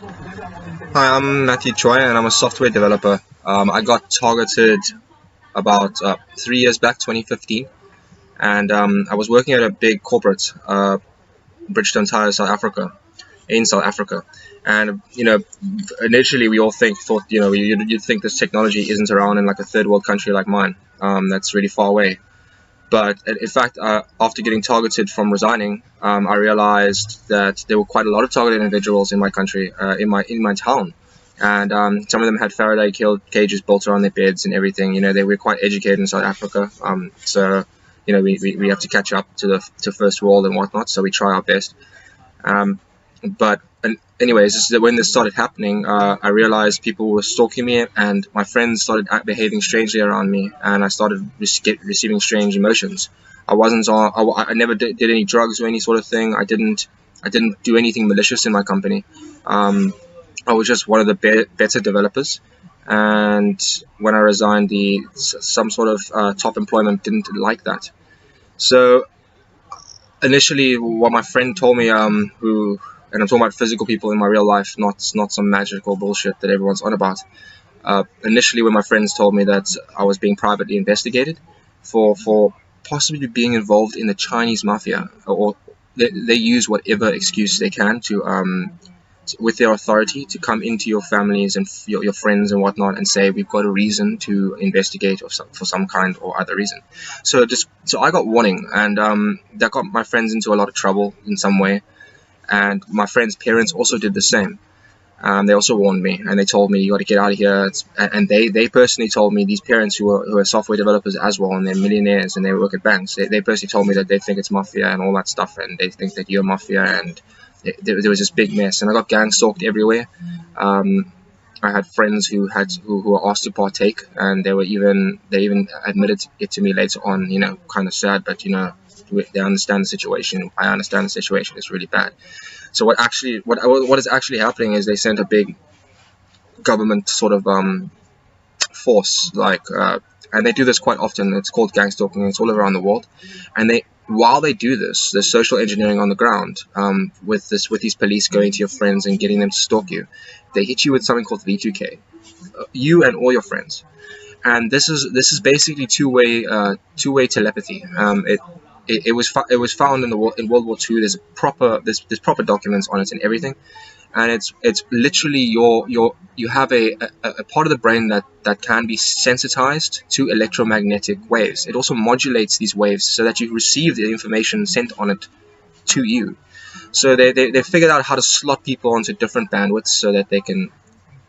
Hi, I'm Matthew Choi, and I'm a software developer. I got targeted about 3 years back, 2015, and I was working at a big corporate, Bridgestone Tire, South Africa, in South Africa. And initially we all thought, you'd think this technology isn't around in like a third world country like mine. That's really far away. But in fact, after getting targeted from resigning, I realized that there were quite a lot of targeted individuals in my country, in my town, and some of them had Faraday cages built around their beds and everything. They were quite educated in South Africa, so we have to catch up to first world and whatnot. So we try our best. But anyways, when this started happening, I realized people were stalking me, and my friends started behaving strangely around me, and I started receiving strange emotions. I wasn't on. I never did any drugs or any sort of thing. I didn't do anything malicious in my company. I was just one of the better developers. And when I resigned, some sort of top employment didn't like that. So initially, what my friend told me, and I'm talking about physical people in my real life, not some magical bullshit that everyone's on about. Initially, when my friends told me that I was being privately investigated for possibly being involved in the Chinese mafia, or they use whatever excuse they can with their authority to come into your families and your friends and whatnot and say we've got a reason to investigate for some kind or other reason. So I got warning, and that got my friends into a lot of trouble in some way, and my friends' parents also did the same. They also warned me, and they told me you got to get out of here. And they personally told me, these parents who are software developers as well, and they're millionaires and they work at banks. They personally told me that they think it's mafia and all that stuff, and they think that you're mafia, and there was this big mess, and I got gang stalked everywhere. I had friends who were asked to partake, and they even admitted it to me later on. Kind of sad, but they understand the situation. I understand the situation. It's really bad. So what is actually happening is they sent a big government sort of force, and they do this quite often. It's called gang stalking. It's all around the world, and while they do this, there's social engineering on the ground, with these police going to your friends and getting them to stalk you. They hit you with something called V2K, you and all your friends, and this is basically two-way telepathy. It was found in World War II. There's proper documents on it and everything, and it's literally you have a part of the brain that can be sensitized to electromagnetic waves. It also modulates these waves so that you receive the information sent on it to you. So they figured out how to slot people onto different bandwidths so that they can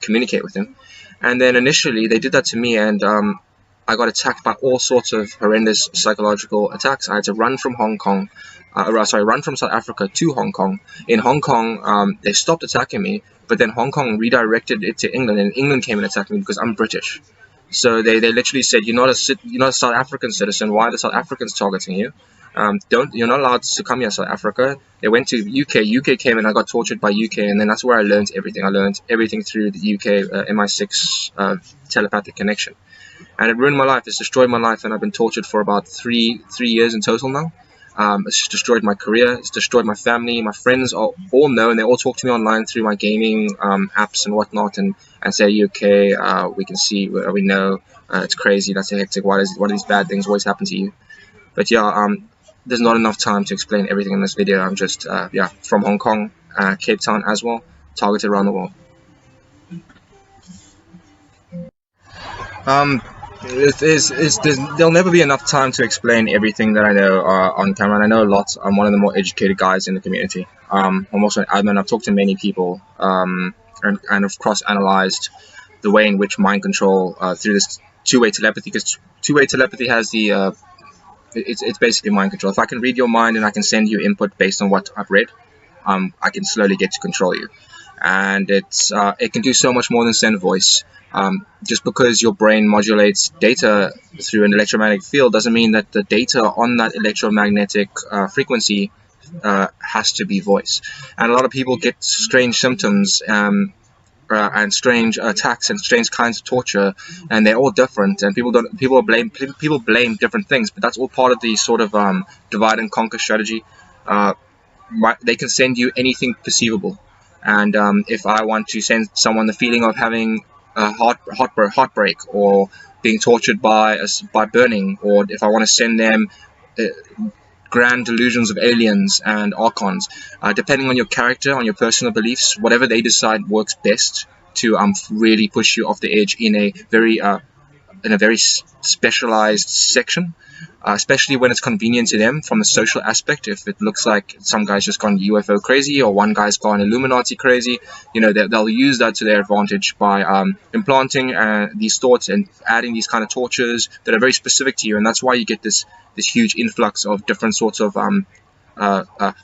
communicate with them. And then initially they did that to me, and I got attacked by all sorts of horrendous psychological attacks. I had to run from run from South Africa to Hong Kong. In Hong Kong, they stopped attacking me, but then Hong Kong redirected it to England, and England came and attacked me because I'm British. So they literally said, you're not a South African citizen. Why are the South Africans targeting you? You're not allowed to come here, South Africa. They went to UK. UK came, and I got tortured by UK, and then that's where I learned everything. I learned everything through the UK MI6 telepathic connection, and it ruined my life. It's destroyed my life, and I've been tortured for about three years in total now. It's destroyed my career. It's destroyed my family. My friends all know, and they all talk to me online through my gaming apps and whatnot, and say, "Are you okay? We can see, we know. It's crazy. That's hectic. Why do these bad things always happen to you?" But yeah, there's not enough time to explain everything in this video. I'm just from Hong Kong, Cape Town as well, targeted around the world. There'll never be enough time to explain everything that I know on camera, and I know a lot. I'm one of the more educated guys in the community. I'm also an admin. I've talked to many people, and I've cross-analyzed the way in which mind control through this two-way telepathy, because two-way telepathy has it's basically mind control. If I can read your mind and I can send you input based on what I've read, I can slowly get to control you. And it can do so much more than send voice. Just because your brain modulates data through an electromagnetic field doesn't mean that the data on that electromagnetic frequency has to be voice. And a lot of people get strange symptoms and strange attacks and strange kinds of torture, and they're all different. And people blame different things, but that's all part of the sort of divide and conquer strategy. They can send you anything perceivable. And if I want to send someone the feeling of having a heartbreak, or being tortured by burning, or if I want to send them uh, grand delusions of aliens and archons, depending on your character, on your personal beliefs, whatever they decide works best to really push you off the edge in a very specialized section, especially when it's convenient to them from a social aspect. If it looks like some guy's just gone UFO crazy, or one guy's gone Illuminati crazy, they'll use that to their advantage by implanting these thoughts and adding these kind of tortures that are very specific to you. And that's why you get this huge influx of different sorts of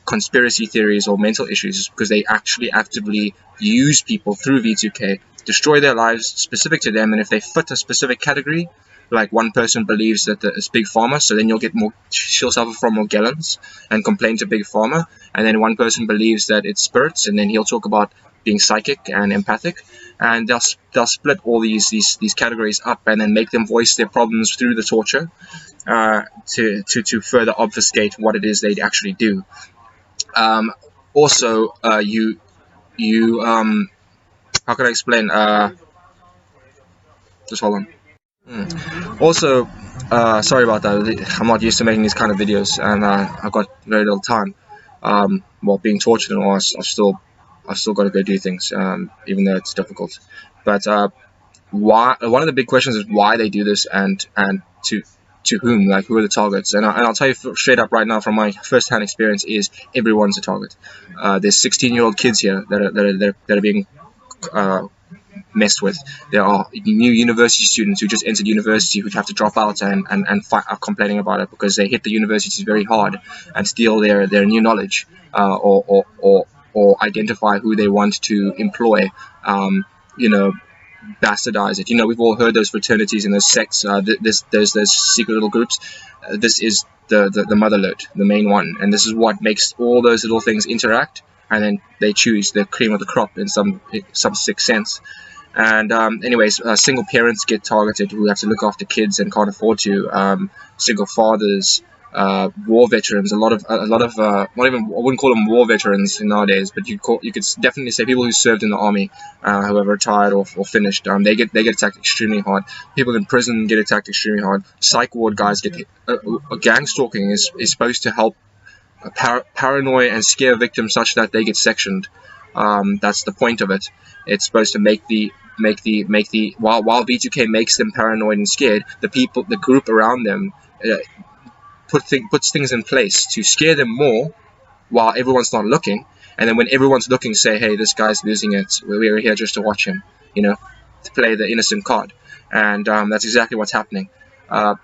conspiracy theories or mental issues, because they actually actively use people through V2K, destroy their lives specific to them. And if they fit a specific category, like one person believes that it's Big Pharma, so then she'll suffer from Morgellons and complain to Big Pharma. And then one person believes that it's spirits, and then he'll talk about being psychic and empathic. And they'll split all these categories up, and then make them voice their problems through the torture, to further obfuscate what it is they actually do. Also, how can I explain? Just hold on. Also, sorry about that. I'm not used to making these kind of videos, and I've got very little time. While being tortured and all, I've still got to go do things, even though it's difficult. But why? One of the big questions is why they do this, and to whom, like who are the targets. And I'll tell you straight up right now from my first-hand experience is everyone's a target. There's 16-year-old kids here that are being messed with. There are new university students who just entered university who have to drop out and are complaining about it because they hit the universities very hard and steal their new knowledge, or identify who they want to employ, bastardize it. We've all heard those fraternities and those sects, there's those secret little groups. This is the motherlode, the main one, and this is what makes all those little things interact, and then they choose the cream of the crop in some sick sense. And anyways, single parents get targeted who have to look after kids and can't afford to. Single fathers, war veterans, a lot of not even, I wouldn't call them war veterans nowadays, but you could definitely say people who served in the army, who have retired or finished. They get attacked extremely hard. People in prison get attacked extremely hard. Psych ward guys get hit. Gang stalking is supposed to help paranoid and scare victims such that they get sectioned. That's the point of it. It's supposed to make the while V2K makes them paranoid and scared, the group around them puts things in place to scare them more while everyone's not looking. And then when everyone's looking, say, hey, this guy's losing it, we're here just to watch him, to play the innocent card. And that's exactly what's happening. Hold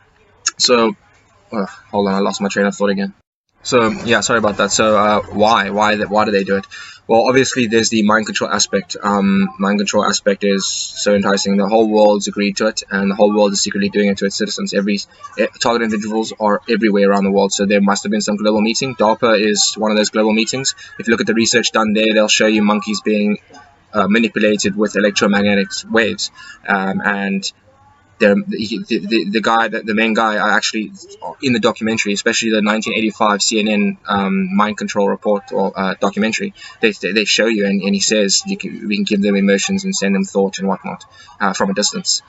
on, I lost my train of thought again. So yeah, sorry about that. So why do they do it? Well, obviously there's the mind control aspect. Mind control aspect is so enticing. The whole world's agreed to it, and the whole world is secretly doing it to its citizens. Target individuals are everywhere around the world, so there must have been some global meeting. DARPA is one of those global meetings. If you look at the research done there, they'll show you monkeys being manipulated with electromagnetic waves, and the main guy, actually in the documentary, especially the 1985 CNN mind control report or documentary, they show you, and he says we can give them emotions and send them thought and whatnot from a distance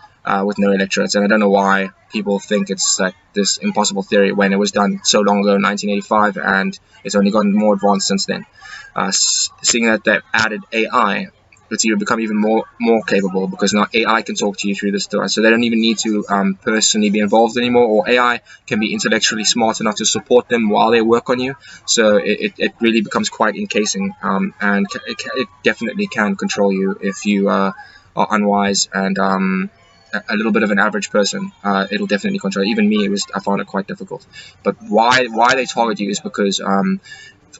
with no electrodes. And I don't know why people think it's like this impossible theory when it was done so long ago in 1985, and it's only gotten more advanced since then. Seeing that they've added AI, it's become even more capable, because now AI can talk to you through this device, so they don't even need to personally be involved anymore, or AI can be intellectually smart enough to support them while they work on you. So it really becomes quite encasing, and it definitely can control you if you are unwise and a little bit of an average person. It'll definitely control you. Even me, I found it quite difficult. But why they target you is because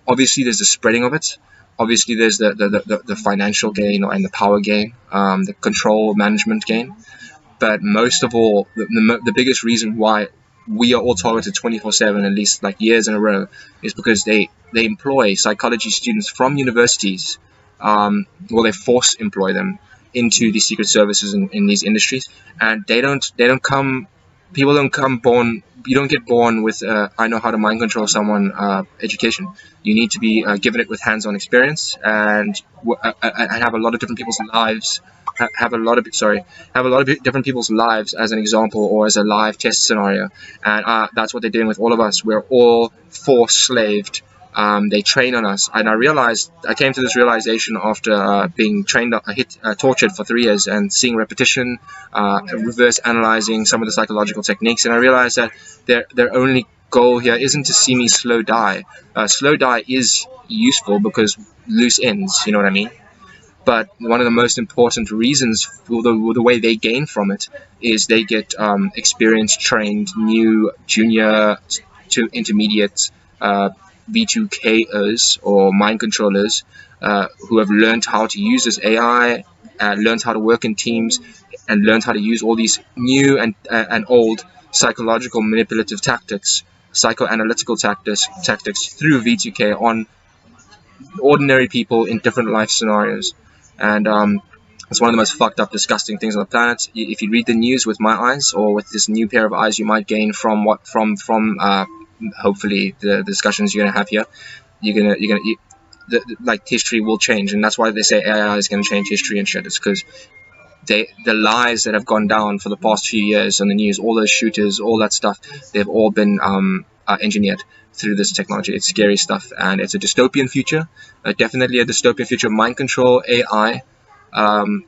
obviously there's the spreading of it. Obviously, there's the financial gain and the power gain, the control management gain. But most of all, the biggest reason why we are all targeted 24/7, at least like years in a row, is because they employ psychology students from universities. They force employ them into the secret services in these industries, and people don't come born you don't get born with I know how to mind control someone education. You need to be given it with hands-on experience, and have a lot of different people's lives. Have a lot of different people's lives as an example or as a live test scenario, and that's what they're doing with all of us. We're all force slaved. They train on us, and I came to this realization after being tortured for 3 years and seeing repetition, reverse analyzing some of the psychological techniques, and I realized that their only goal here isn't to see me slow die. Slow die is useful because loose ends, you know what I mean? But one of the most important reasons for the way they gain from it is they get experienced, trained, new junior to intermediate V2Kers or mind controllers who have learned how to use this AI, learned how to work in teams, and learned how to use all these new and old psychological manipulative tactics, psychoanalytical tactics through V2K on ordinary people in different life scenarios. And it's one of the most fucked up, disgusting things on the planet. If you read the news with my eyes, or with this new pair of eyes you might gain from hopefully the discussions you're gonna have here, like history will change, and that's why they say AI is gonna change history and shit. It's because the lies that have gone down for the past few years on the news, all those shooters, all that stuff, they've all been engineered through this technology. It's scary stuff, and it's a dystopian future. Definitely a dystopian future. Mind control AI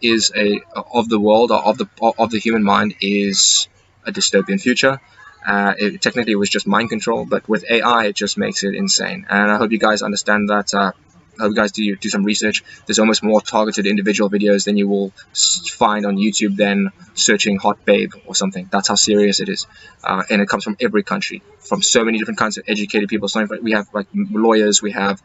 is of the world, or of the human mind, is a dystopian future. Technically it was just mind control, but with AI it just makes it insane. And I hope you guys understand that. I hope you guys do some research. There's almost more targeted individual videos than you will find on YouTube than searching hot babe or something. That's how serious it is, and it comes from every country, from so many different kinds of educated people. So we have like lawyers, we have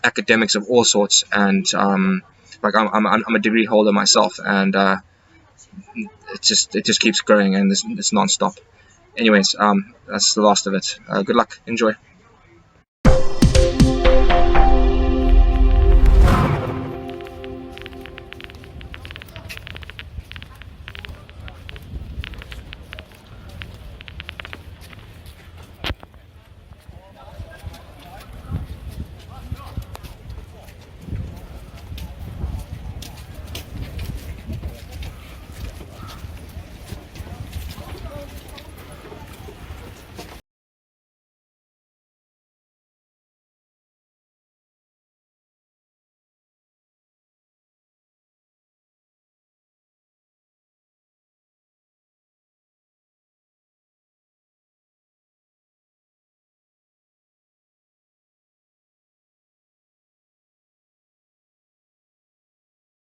academics of all sorts, and like I'm a degree holder myself, and it just keeps growing, and it's non-stop. Anyways, that's the last of it. Good luck, enjoy.